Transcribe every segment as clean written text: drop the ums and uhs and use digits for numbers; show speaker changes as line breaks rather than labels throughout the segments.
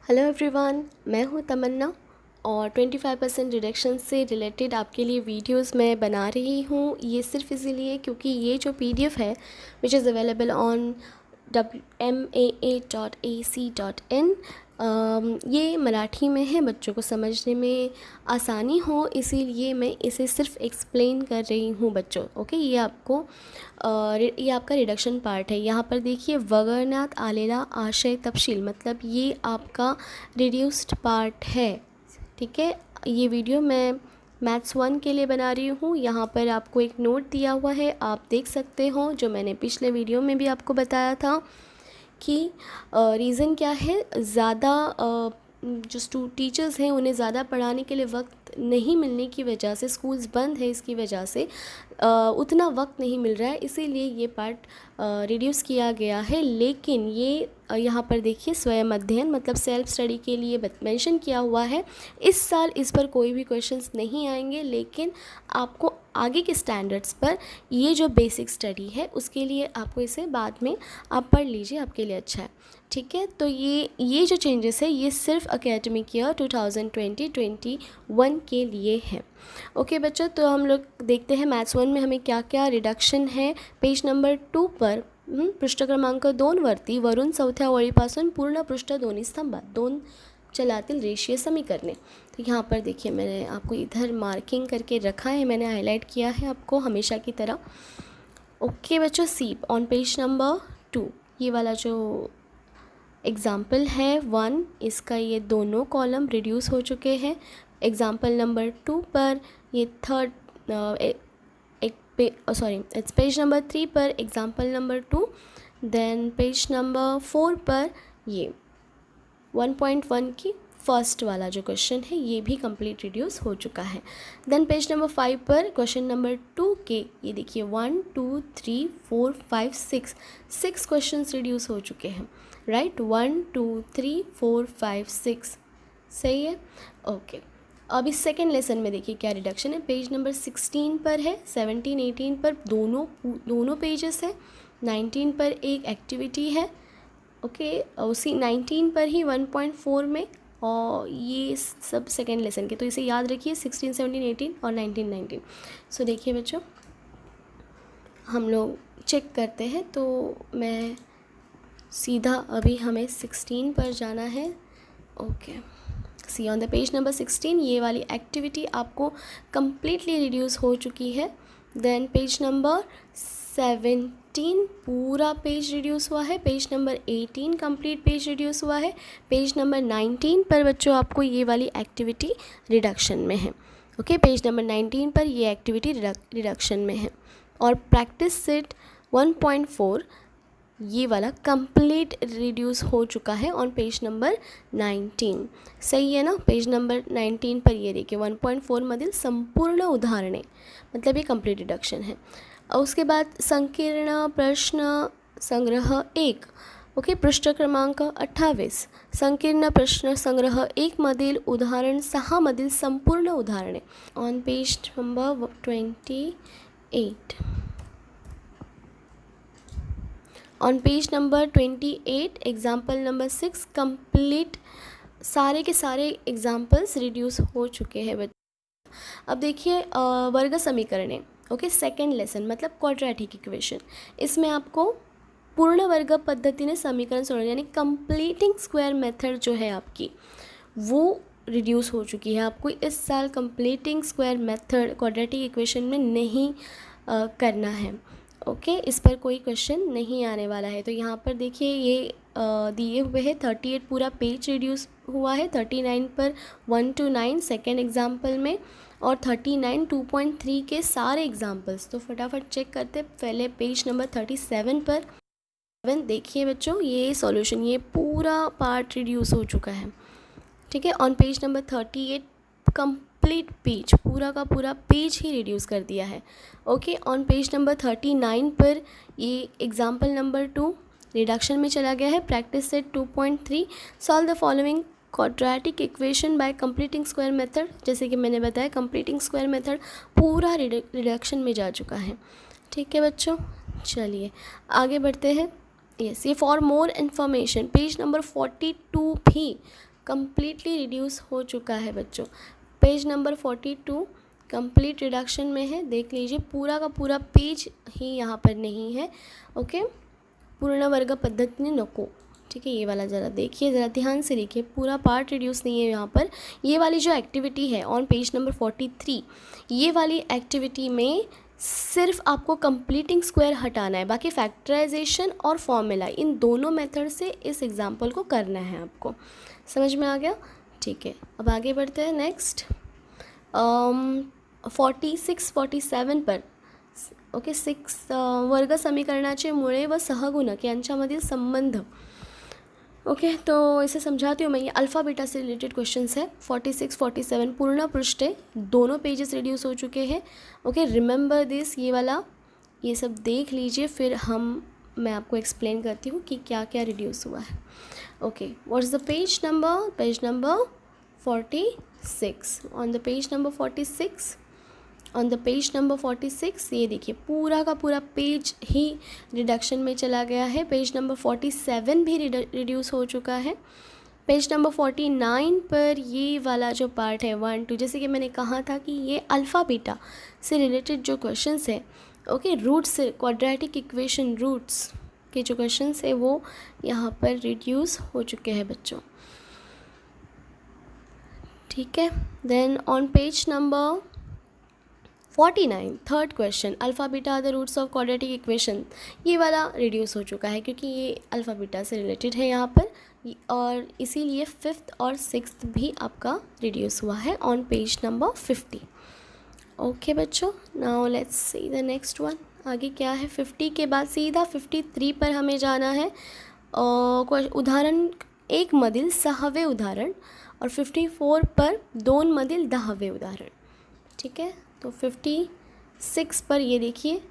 Hello everyone, मैं हूं तमन्ना और 25% रिडक्शन से रिलेटेड आपके लिए वीडियोस मैं बना रही हूं। ये सिर्फ इसीलिए क्योंकि ये जो पीडीएफ है which is available on wmaa.ac.in ये मराठी में है, बच्चों को समझने में आसानी हो इसीलिए मैं इसे सिर्फ एक्सप्लेन कर रही हूँ बच्चों। ओके, ये आपका रिडक्शन पार्ट है। यहाँ पर देखिए, वगरण्यात आलेला आशय तपशील, मतलब ये आपका रिड्यूस्ड पार्ट है। ठीक है, ये वीडियो मैं मैथ्स 1 के लिए बना रही हूँ। यहाँ पर आपको एक नोट दिया हुआ है, आप देख सकते हो, जो मैंने पिछले वीडियो में भी आपको बताया था कि रीज़न क्या है। ज़्यादा जो टीचर्स हैं उन्हें ज़्यादा पढ़ाने के लिए वक्त नहीं मिलने की वजह से, स्कूल्स बंद है इसकी वजह से उतना वक्त नहीं मिल रहा है, इसीलिए ये पार्ट रिड्यूस किया गया है। लेकिन ये यहाँ पर देखिए, स्वयं अध्ययन मतलब सेल्फ स्टडी के लिए मेंशन किया हुआ है। इस साल इस पर कोई भी क्वेश्चंस नहीं आएंगे, लेकिन आपको आगे के स्टैंडर्ड्स पर ये जो बेसिक स्टडी है उसके लिए आपको इसे बाद में आप पढ़ लीजिए, आपके लिए अच्छा है। ठीक है, तो ये जो चेंजेस है ये सिर्फ एकेडमिक ईयर 2020-21 के लिए है। ओके बच्चों, तो हम लोग देखते हैं मैथ्स 1 में हमें क्या क्या रिडक्शन है। पेज नंबर 2 पर पृष्ठ क्रमांक 2 वरती वरून चौथ्या ओळीपासून पूर्ण पृष्ठ दोन्ही स्तंभात 2 चलातील रेषीय समीकरणे। तो यहाँ पर देखिए, मैंने आपको इधर मार्किंग करके रखा है, मैंने हाईलाइट किया है आपको हमेशा की तरह। ओके बच्चों, सी ऑन पेज नंबर 2 ये वाला जो एग्ज़ाम्पल है 1, इसका ये दोनों कॉलम रिड्यूस हो चुके हैं। एग्ज़ाम्पल नंबर 2 पर ये इट्स पेज नंबर 3 पर example number 2, then page number 4 पर ये 1.1 की फर्स्ट वाला जो क्वेश्चन है ये भी कंप्लीट रिड्यूस हो चुका है। देन पेज नंबर 5 पर क्वेश्चन नंबर 2 के ये देखिए 1 2 3 4 5 6 क्वेश्चंस रिड्यूस हो चुके हैं। राइट, 1 2 3 4 5 6 सही है। ओके, अब इस सेकेंड लेसन में देखिए क्या रिडक्शन है। पेज नंबर 16 पर है, 17 18 पर दोनों पेजेस है, 19 पर एक एक्टिविटी है। ओके, उसी 19 पर ही 1.4 में, और ये सब सेकेंड लेसन के, तो इसे याद रखिए 16 17 18 और 19 19। सो देखिए बच्चों, हम लोग चेक करते हैं, तो मैं सीधा अभी हमें 16 पर जाना है। Okay, see on the page number 16 ये वाली एक्टिविटी आपको कम्प्लीटली रिड्यूस हो चुकी है। देन पेज नंबर 17 पूरा पेज रिड्यूस हुआ है। Page number 18 complete page reduce हुआ है। पेज नंबर 19 पर बच्चों आपको ये वाली एक्टिविटी रिडक्शन में है। ओके, पेज नंबर 19 पर ये एक्टिविटी रिडक्शन में है। और प्रैक्टिस सेट 1.4 ये वाला कंप्लीट रिड्यूस हो चुका है ऑन पेज नंबर 19। सही है ना। पेज नंबर 19 पर ये देखिए 1.4 मधील संपूर्ण उदाहरणे, मतलब ये कंप्लीट रिडक्शन है। और उसके बाद संकीर्ण प्रश्न संग्रह 1, ओके, पृष्ठ क्रमांक 28, संकीर्ण प्रश्न संग्रह 1 मधील उदाहरण 6 मधील संपूर्ण उदाहरणे on page number 28। On page number 28 example number 6 complete सारे के सारे एग्जाम्पल्स रिड्यूस हो चुके हैं बच्चों। अब देखिए वर्ग समीकरणे, ओके, सेकेंड लेसन मतलब क्वाड्रेटिक इक्वेशन। इसमें आपको पूर्ण वर्ग पद्धतीने समीकरण सोडवणे यानी कंप्लीटिंग स्क्वायर मेथड जो है आपकी वो रिड्यूस हो चुकी है। आपको इस साल completing square method quadratic equation में नहीं करना है। ओके, इस पर कोई क्वेश्चन नहीं आने वाला है। तो यहाँ पर देखिए ये दिए हुए हैं 38 पूरा पेज रिड्यूस हुआ है, 39 पर 1 to 9 सेकेंड एग्जाम्पल में, और 39 2.3 के सारे एग्जाम्पल्स। तो फटाफट चेक करते पहले पेज नंबर 37 पर। देखिए बच्चों, ये सॉल्यूशन ये पूरा पार्ट रिड्यूस हो चुका है। ठीक है, on page number 38 complete page पूरा का पूरा पेज ही रिड्यूस कर दिया है। ओके, ऑन पेज नंबर 39 पर ये एग्जाम्पल नंबर 2 रिडक्शन में चला गया है। Practice set 2.3 solve the following quadratic equation by completing square method. जैसे कि मैंने बताया कंप्लीटिंग स्क्वायर मेथड पूरा रिडक्शन में जा चुका है। ठीक है बच्चों, चलिए आगे बढ़ते हैं। यस, ये for more information page number 42 भी कम्प्लीटली रिड्यूस हो चुका है बच्चों। पेज नंबर 42 कंप्लीट रिडक्शन में है, देख लीजिए पूरा का पूरा पेज ही यहाँ पर नहीं है। ओके, पूर्ण वर्ग पद्धति नको, ठीक है, ये वाला ज़रा देखिए, ज़रा ध्यान से देखिए, पूरा पार्ट रिड्यूस नहीं है यहाँ पर। ये वाली जो एक्टिविटी है ऑन पेज नंबर 43, ये वाली एक्टिविटी में सिर्फ आपको कंप्लीटिंग स्क्वायर हटाना है, बाकी फैक्टराइजेशन और फॉर्मूला इन दोनों मेथड से इस एग्जाम्पल को करना है आपको। समझ में आ गया? ठीक है, अब आगे बढ़ते हैं नेक्स्ट 46 47 पर। ओके, 6 वर्ग समीकरणाचे मुळे व सहगुणक यांच्यामधील संबंध। ओके, तो इसे समझाती हूँ मैं। ये अल्फ़ा बीटा से रिलेटेड क्वेश्चंस है। 46 47 पूर्ण पृष्ठे, दोनों पेजेस रिड्यूस हो चुके हैं। ओके, रिमेंबर दिस, ये वाला ये सब देख लीजिए, फिर मैं आपको एक्सप्लेन करती हूँ कि क्या क्या रिड्यूस हुआ है। Okay, what is the page number? Page number 46। On the page number 46, on the page number 46 ये देखिए पूरा का पूरा पेज ही रिडक्शन में चला गया है। पेज नंबर 47 भी रिड्यूस हो चुका है। पेज नंबर 49 पर ये वाला जो पार्ट है 1 2, जैसे कि मैंने कहा था कि ये अल्फ़ा बीटा से रिलेटेड जो क्वेश्चंस है, ओके, रूट्स से क्वाड्रेटिक इक्वेशन रूट्स के जो क्वेश्चंस है वो यहाँ पर रिड्यूस हो चुके हैं बच्चों। ठीक है, then on page number 49 third question, alpha beta the roots of quadratic equation, ये वाला रिड्यूस हो चुका है क्योंकि ये अल्फ़ा बीटा से रिलेटेड है यहाँ पर, और इसीलिए 5th और 6th भी आपका रिड्यूस हुआ है ऑन पेज नंबर 50। ओके बच्चों, now let's see the next one. आगे क्या है? 50 के बाद सीधा 53 पर हमें जाना है। उदाहरण 1 मधील 6वे उदाहरण और 54 पर 2 मधील 10वे उदाहरण। ठीक है, तो 56 पर ये देखिए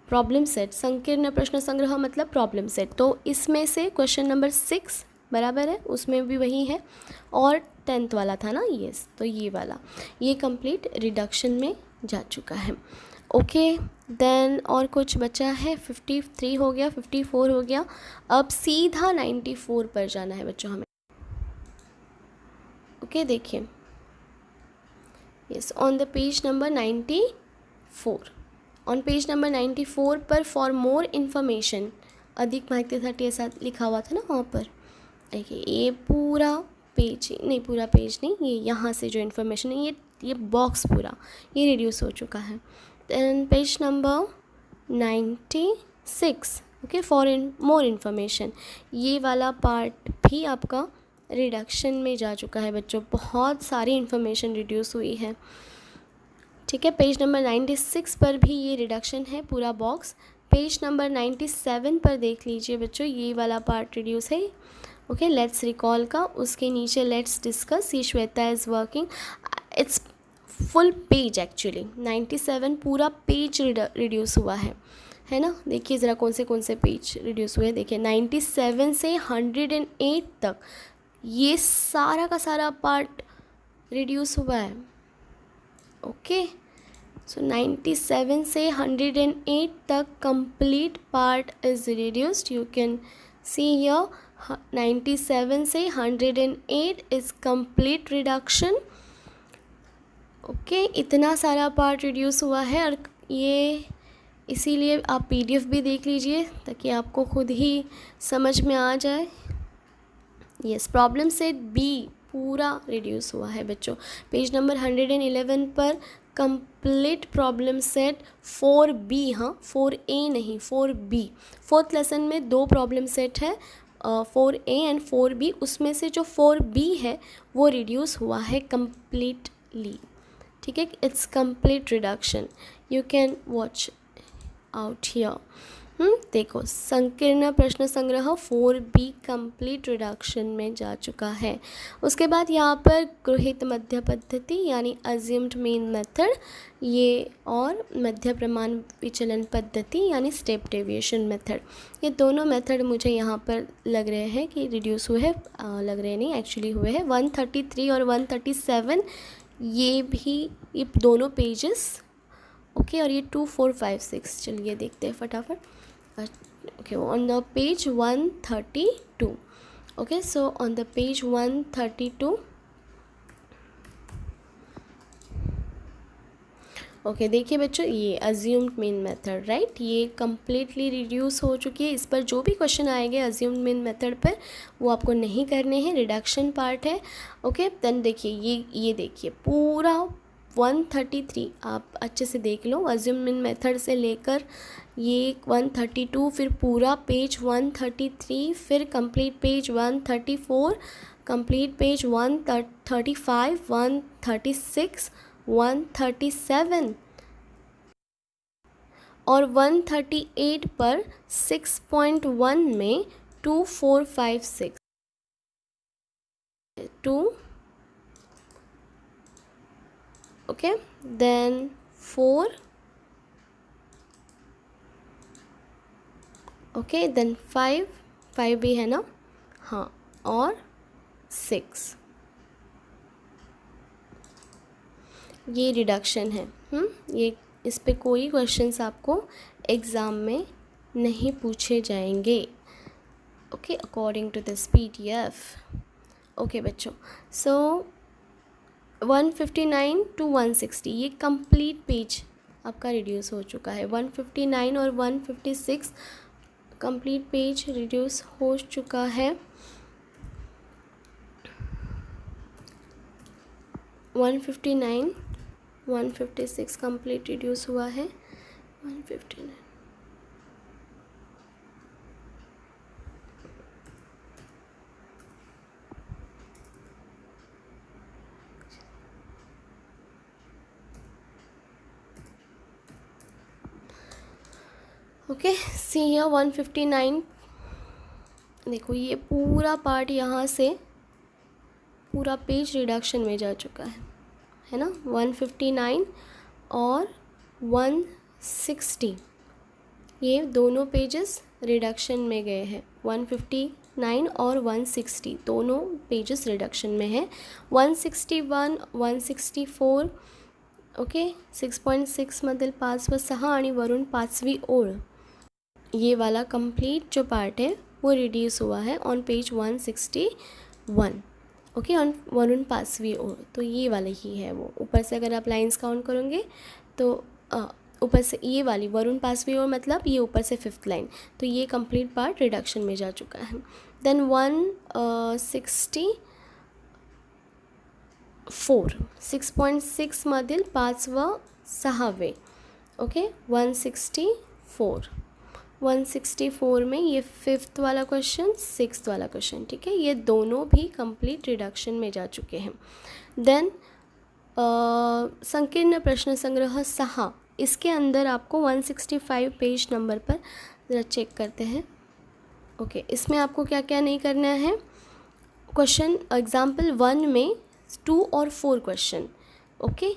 प्रॉब्लम सेट, संकीर्ण प्रश्न संग्रह मतलब प्रॉब्लम सेट। तो इसमें से क्वेश्चन नंबर 6 बराबर है, उसमें भी वही है, और 10th वाला था ना, यस, तो ये वाला ये कंप्लीट रिडक्शन में जा चुका है। ओके, देन और कुछ बचा है। 53 हो गया, 54 हो गया, अब सीधा 94 पर जाना है बच्चों हमें। ओके, देखिए, yes, on the page number 94, on page number 94 पर फॉर मोर इन्फॉर्मेशन, अधिक माहितीसाठी ऐसा लिखा हुआ था ना वहाँ पर। देखिए ये पूरा पेज नहीं, पूरा पेज नहीं, ये यहाँ से जो इन्फॉर्मेशन है ये बॉक्स पूरा ये रिड्यूस हो चुका है। Then page number 96, okay, for more information, ये वाला पार्ट भी आपका रिडक्शन में जा चुका है बच्चों, बहुत सारी इन्फॉर्मेशन रिड्यूस हुई है। ठीक है, पेज नंबर 96 पर भी ये रिडक्शन है पूरा बॉक्स। पेज नंबर 97 पर देख लीजिए बच्चों, ये वाला पार्ट रिड्यूस है। ओके, लेट्स रिकॉल का, उसके नीचे लेट्स डिस्कस, ये Shweta is working, it's full page actually 97 पूरा पेज रिड्यूस हुआ है ना। देखिए ज़रा कौन से पेज रिड्यूस हुए हैं। देखिए 97 से 108 तक ये सारा का सारा पार्ट रिड्यूस हुआ है। ओके, सो 97 से 108 तक complete part is reduced. You can see here 97 से 108 इज़ कंप्लीट रिडक्शन। ओके, इतना सारा पार्ट रिड्यूस हुआ है, और ये इसीलिए आप PDF भी देख लीजिए ताकि आपको खुद ही समझ में आ जाए। यस, प्रॉब्लम सेट बी पूरा रिड्यूस हुआ है बच्चों। पेज नंबर 111 पर कंप्लीट प्रॉब्लम सेट 4B, हाँ 4A नहीं 4B, 4th लेसन में 2 प्रॉब्लम सेट है, 4A एंड 4B, उसमें से जो 4B है वो रिड्यूस हुआ है कम्प्लीटली। ठीक है, it's complete reduction, you can watch out here. देखो, संकीर्ण प्रश्न संग्रह 4B कंप्लीट रिडक्शन में जा चुका है। उसके बाद यहाँ पर गृहीत मध्य पद्धति यानी अज्यूम्ड मीन मेथड, ये और मध्य प्रमाण विचलन पद्धति यानी स्टेप डेविएशन मेथड, ये दोनों मेथड मुझे यहाँ पर लग रहे हैं कि रिड्यूस हुए हैं, लग रहे नहीं एक्चुअली हुए हैं। 133 और 137 ये भी, ये दोनों पेजेस। ओके, और ये 2 4 5 6, चलिए देखते हैं फटाफट। Okay, on the page 132, Okay, so on the page 132, okay देखिए बच्चों, ये अज्यूम्ड मीन मेथड, राइट, ये कम्प्लीटली रिड्यूस हो चुकी है। इस पर जो भी क्वेश्चन आएंगे अज्यूम्ड मीन मेथड पर, वो आपको नहीं करने हैं, रिडक्शन पार्ट है। ओके, देन देखिए ये देखिए पूरा 133 आप अच्छे से देख लो, अज्यूम्ड मीन मेथड से लेकर ये 132, फिर पूरा पेज 133, फिर कंप्लीट पेज 134, कंप्लीट पेज 135, 136, 137 और 138 पर 6.1 में 2, 4, 5, 6 2, ओके, देन 4, ओके, देन 5 भी है ना, हाँ, और 6, ये रिडक्शन है। ये इस पे कोई क्वेश्चंस आपको एग्ज़ाम में नहीं पूछे जाएंगे। Okay, according to this PDF। Okay बच्चों, सो 159 to 160 ये कंप्लीट पेज आपका रिड्यूस हो चुका है। 159 और 156 कंप्लीट पेज रिड्यूस हो चुका है। 159 156 कंप्लीट रिड्यूस हुआ है। 159 ओके, सी हियर 159, देखो ये पूरा पार्ट यहाँ से पूरा पेज रिडक्शन में जा चुका है ना। 159 और 160 ये दोनों पेजेस रिडक्शन में गए हैं। 159 और 160 दोनों पेजेस रिडक्शन में है। 161 164 ओके, 6.6 मधील 5 व 6 आणि वरून 5वी ओळ, ये वाला कंप्लीट जो पार्ट है वो रिड्यूस हुआ है ऑन पेज 161। ओके, ऑन वरून 5वीं ओर, तो ये वाला ही है वो। ऊपर से अगर आप लाइंस काउंट करोगे तो ऊपर से ये वाली वरून 5वीं ओर मतलब ये ऊपर से 5th लाइन, तो ये कंप्लीट पार्ट रिडक्शन में जा चुका है। देन 164 6.6 मधील 5 व 6वे, ओके, 164 में ये 5th वाला क्वेश्चन, 6th वाला क्वेश्चन, ठीक है, ये दोनों भी कंप्लीट रिडक्शन में जा चुके हैं। देन संकीर्ण प्रश्न संग्रह 6, इसके अंदर आपको 165 पेज नंबर पर ज़रा चेक करते हैं। ओके, इसमें आपको क्या क्या नहीं करना है। क्वेश्चन एग्जाम्पल 1 में 2 और 4 क्वेश्चन, ओके,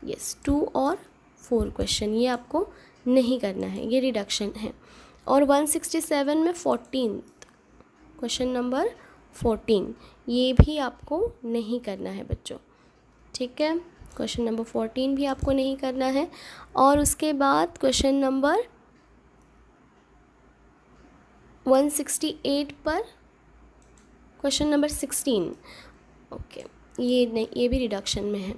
यस 2 और 4 क्वेश्चन ये आपको नहीं करना है, ये रिडक्शन है। और 167 में 14 क्वेश्चन नंबर 14 ये भी आपको नहीं करना है बच्चों, ठीक है, क्वेश्चन नंबर 14 भी आपको नहीं करना है। और उसके बाद क्वेश्चन नंबर 168 पर क्वेश्चन नंबर 16, ओके, ये नहीं, ये भी रिडक्शन में है।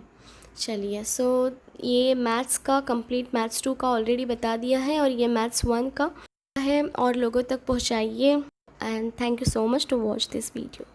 चलिए, सो ये मैथ्स का कंप्लीट मैथ्स 2 का ऑलरेडी बता दिया है और ये मैथ्स 1 का है, और लोगों तक पहुंचाइए। And thank you so much to watch this video.